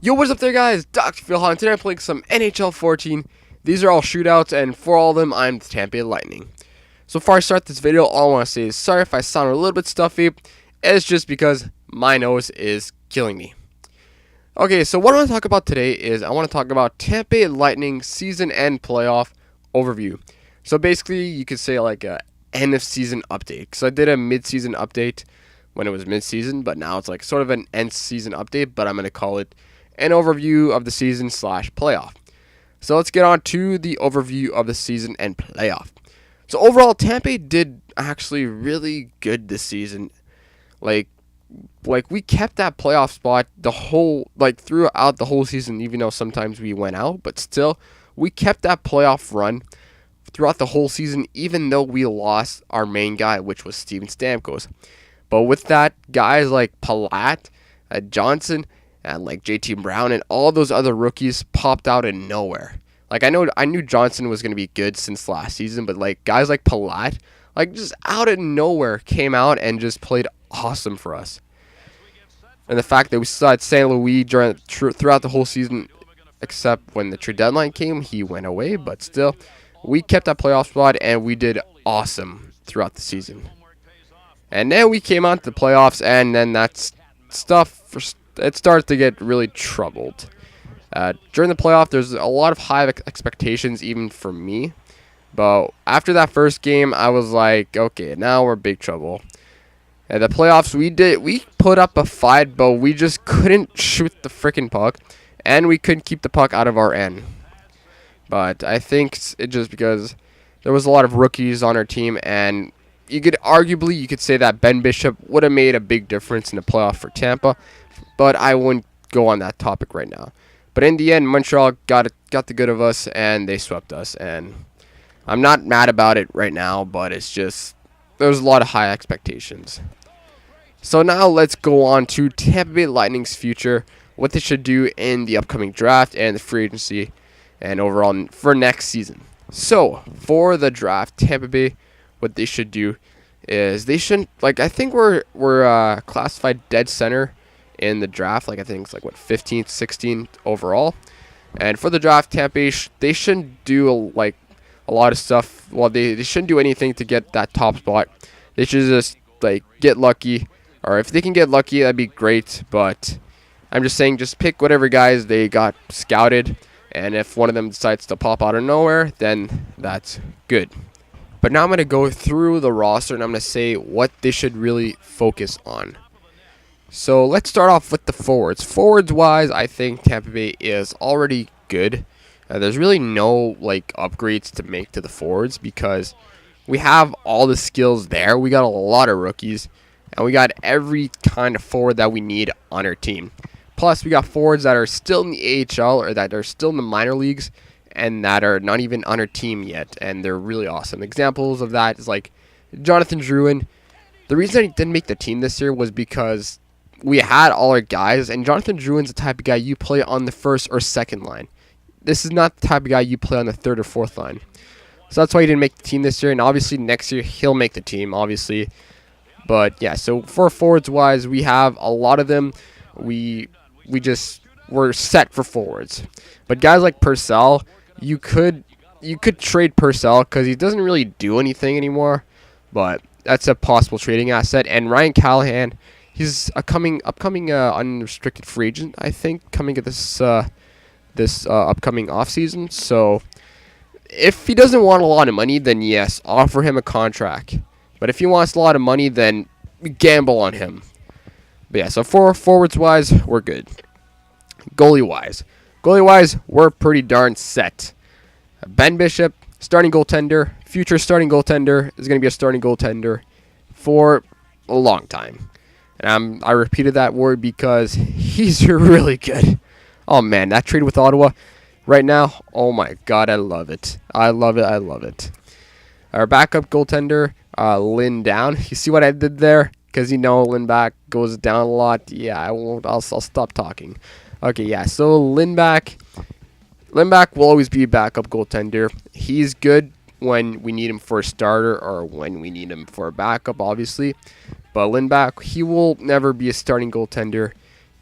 Yo, what's up there, guys? Dr. Phil Hunt. Today I'm playing some NHL 14. These are all shootouts, and for all of them, I'm the Tampa Bay Lightning. So before I start this video, all I want to say is sorry if I sound a little bit stuffy. It's just because my nose is killing me. Okay, so what I want to talk about today is I want to talk about Tampa Bay Lightning season end playoff overview. So basically, you could say like a end of season update. So I did a mid-season update when it was mid-season, but now it's like sort of an end season update, but I'm going to call it an overview of the season / playoff. So let's get on to the overview of the season and playoff. So overall, Tampa did actually really good this season. Like we kept that playoff spot throughout the whole season, even though sometimes we went out, but still we kept that playoff run throughout the whole season, even though we lost our main guy, which was Steven Stamkos. But with that, guys like Palat, Johnson, and like JT Brown and all those other rookies popped out of nowhere. Like I knew Johnson was going to be good since last season, but like guys like Palat, like just out of nowhere came out and just played awesome for us. And the fact that we still had St. Louis throughout the whole season, except when the trade deadline came, he went away. But still, we kept that playoff spot and we did awesome throughout the season. And then we came on to the playoffs, and then that stuff it started to get really troubled. During the playoff, there's a lot of high expectations, even for me. But after that first game, I was like, okay, now we're big trouble. And the playoffs, we put up a fight, but we just couldn't shoot the freaking puck, and we couldn't keep the puck out of our end. But I think it's just because there was a lot of rookies on our team, and you could say that Ben Bishop would have made a big difference in the playoff for Tampa, but I wouldn't go on that topic right now. But in the end, Montreal got the good of us, and they swept us. And I'm not mad about it right now, but it's just there's a lot of high expectations. So now let's go on to Tampa Bay Lightning's future, what they should do in the upcoming draft and the free agency, and overall for next season. So for the draft, Tampa Bay, what they should do is they shouldn't, I think we're classified dead center in the draft. I think it's 15th, 16th overall. And for the draft, Tampa, they shouldn't do a lot of stuff. Well, they shouldn't do anything to get that top spot. They should just get lucky, or if they can get lucky, that'd be great. But I'm just saying, just pick whatever guys they got scouted, and if one of them decides to pop out of nowhere, then that's good. But now I'm going to go through the roster, and I'm going to say what they should really focus on. So let's start off with the forwards. Forwards-wise, I think Tampa Bay is already good. There's really no upgrades to make to the forwards because we have all the skills there. We got a lot of rookies, and we got every kind of forward that we need on our team. Plus, we got forwards that are still in the AHL or that are still in the minor leagues, and that are not even on our team yet, and they're really awesome. Examples of that is Jonathan Drouin. The reason he didn't make the team this year was because we had all our guys, and Jonathan Drouin's the type of guy you play on the first or second line. This is not the type of guy you play on the third or fourth line. So that's why he didn't make the team this year, and obviously next year he'll make the team, obviously. But yeah, so for forwards-wise, we have a lot of them. We're set for forwards. But guys like Purcell, you could trade Purcell because he doesn't really do anything anymore, but that's a possible trading asset. And Ryan Callahan, he's upcoming unrestricted free agent, I think, coming at this upcoming offseason. So if he doesn't want a lot of money, then yes, offer him a contract. But if he wants a lot of money, then gamble on him. But yeah, so for forwards-wise, we're good. Goalie-wise, we're pretty darn set. Ben Bishop, starting goaltender, future starting goaltender, is going to be a starting goaltender for a long time. And I repeated that word because he's really good. Oh man, that trade with Ottawa right now, oh my god, I love it. I love it. Our backup goaltender, Lynn Down. You see what I did there? Because Lindback goes down a lot. Yeah, I'll stop talking. Okay, yeah, so Lindback will always be a backup goaltender. He's good when we need him for a starter or when we need him for a backup, obviously. But Lindback, he will never be a starting goaltender.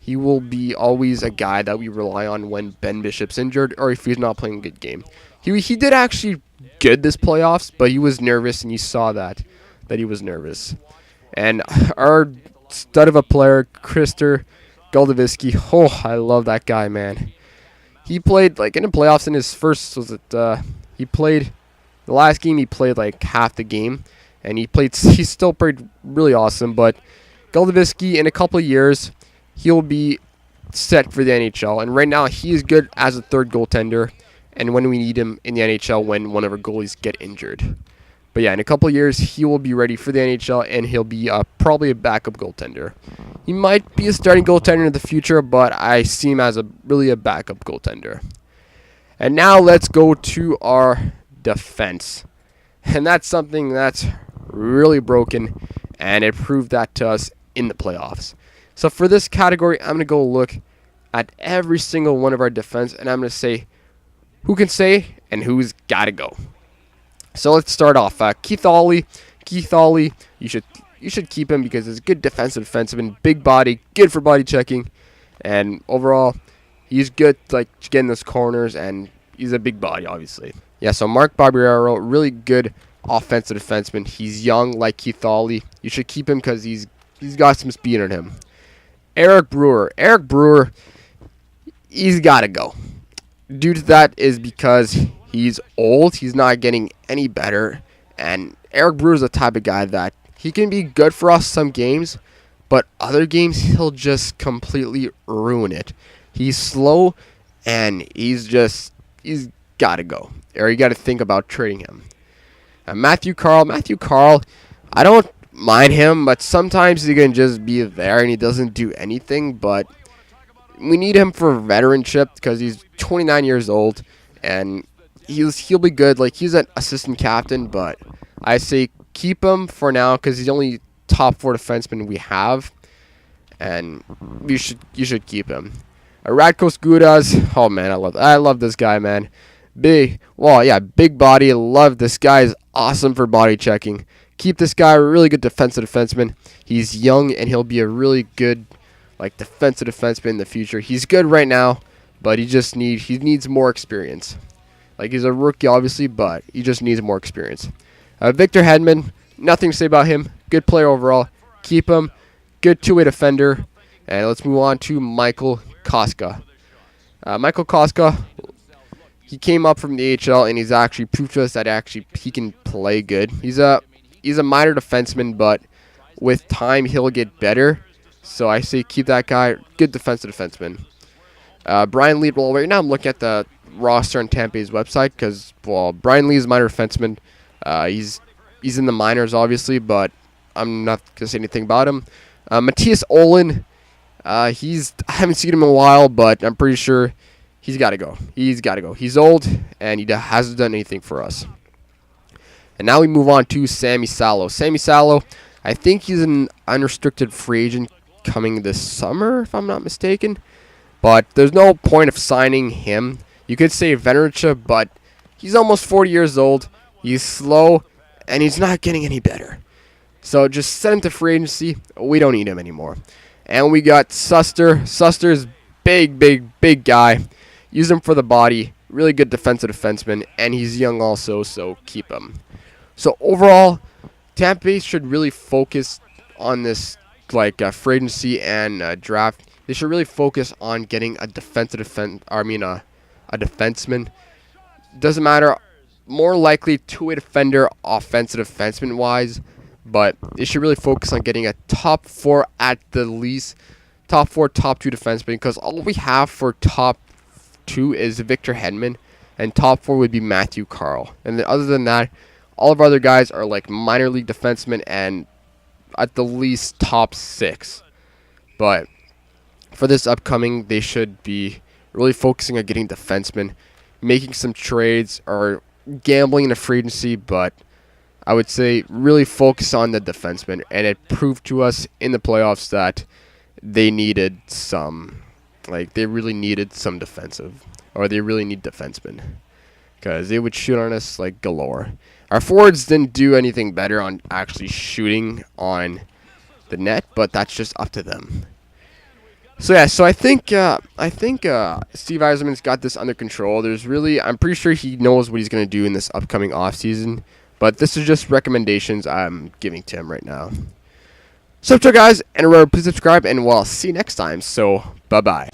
he will be always a guy that we rely on when Ben Bishop's injured or if he's not playing a good game. He did actually good this playoffs, but he was nervous, and you saw that he was nervous. And our stud of a player, Krister Goldovisky, oh, I love that guy, man. He played like in the playoffs in his first he played the last game he played like half the game, and he still played really awesome. But Goldovisky, in a couple of years, he'll be set for the NHL, and right now he is good as a third goaltender, and when we need him in the NHL when one of our goalies get injured. But yeah, in a couple of years, he will be ready for the NHL, and he'll be probably a backup goaltender. He might be a starting goaltender in the future, but I see him as really a backup goaltender. And now let's go to our defense. And that's something that's really broken, and it proved that to us in the playoffs. So for this category, I'm going to go look at every single one of our defense, and I'm going to say who can stay and who's got to go. So let's start off. Keith Aulie, you should keep him because he's a good defensive defenseman, big body, good for body checking, and overall, he's good like getting those corners, and he's a big body, obviously. Yeah, so Mark Barbiero, really good offensive defenseman. He's young like Keith Aulie. You should keep him because he's got some speed in him. Eric Brewer, he's got to go. Due to that is because he's old. He's not getting any better. And Eric Brewer's the type of guy that he can be good for us some games, but other games he'll just completely ruin it. He's slow, and he's got to go. Or you got to think about trading him. Matthew Carl, I don't mind him, but sometimes he can just be there and he doesn't do anything. But we need him for veteranship because he's 29 years old, and he'll be good. Like, he's an assistant captain, but I say keep him for now because he's the only top 4 defenseman we have, and you should keep him. Radko Gudas, oh man, I love this guy, man. Big body. Love this guy. Is awesome for body checking. Keep this guy, a really good defensive defenseman. He's young, and he'll be a really good defensive defenseman in the future. He's good right now, but he needs more experience. Like, he's a rookie, obviously, but he just needs more experience. Victor Hedman, nothing to say about him. Good player overall. Keep him. Good two-way defender. And let's move on to Michael Koska. Michael Koska, he came up from the AHL, and he's actually proved to us that he can play good. He's a minor defenseman, but with time he'll get better. So I say keep that guy. Good defensive defenseman. Brian Lee. Well, right now I'm looking at the roster on Tampa's website because Brian Lee is a minor defenseman. He's in the minors, obviously, but I'm not gonna say anything about him. Matthias Olin. I haven't seen him in a while, but I'm pretty sure he's got to go. He's old, and he hasn't done anything for us. And now we move on to Sammy Salo. Sammy Salo, I think he's an unrestricted free agent coming this summer, if I'm not mistaken. But there's no point of signing him. You could say veteranship, but he's almost 40 years old. He's slow, and he's not getting any better. So just send him to free agency. We don't need him anymore. And we got Suster. Suster's big guy. Use him for the body. Really good defensive defenseman, and he's young also, so keep him. So overall, Tampa Bay should really focus on this free agency and draft. They should really focus on getting a defenseman. Doesn't matter. More likely two-way defender, offensive defenseman wise, but they should really focus on getting a top 4 at the least. Top 4, top 2 defenseman, because all we have for top 2 is Victor Hedman, and top 4 would be Matthew Carl. And then other than that, all of our other guys are like minor league defensemen and at the least top 6. But for this upcoming, they should be really focusing on getting defensemen, making some trades or gambling in a free agency, but I would say really focus on the defensemen. And it proved to us in the playoffs that they needed they really needed some defensive, or they really need defensemen, because they would shoot on us like galore. Our forwards didn't do anything better on actually shooting on the net, but that's just up to them. So yeah, so I think Steve Eiserman's got this under control. I'm pretty sure he knows what he's gonna do in this upcoming off season. But this is just recommendations I'm giving to him right now. So, guys, and remember, please subscribe, and we'll see you next time. So, bye bye.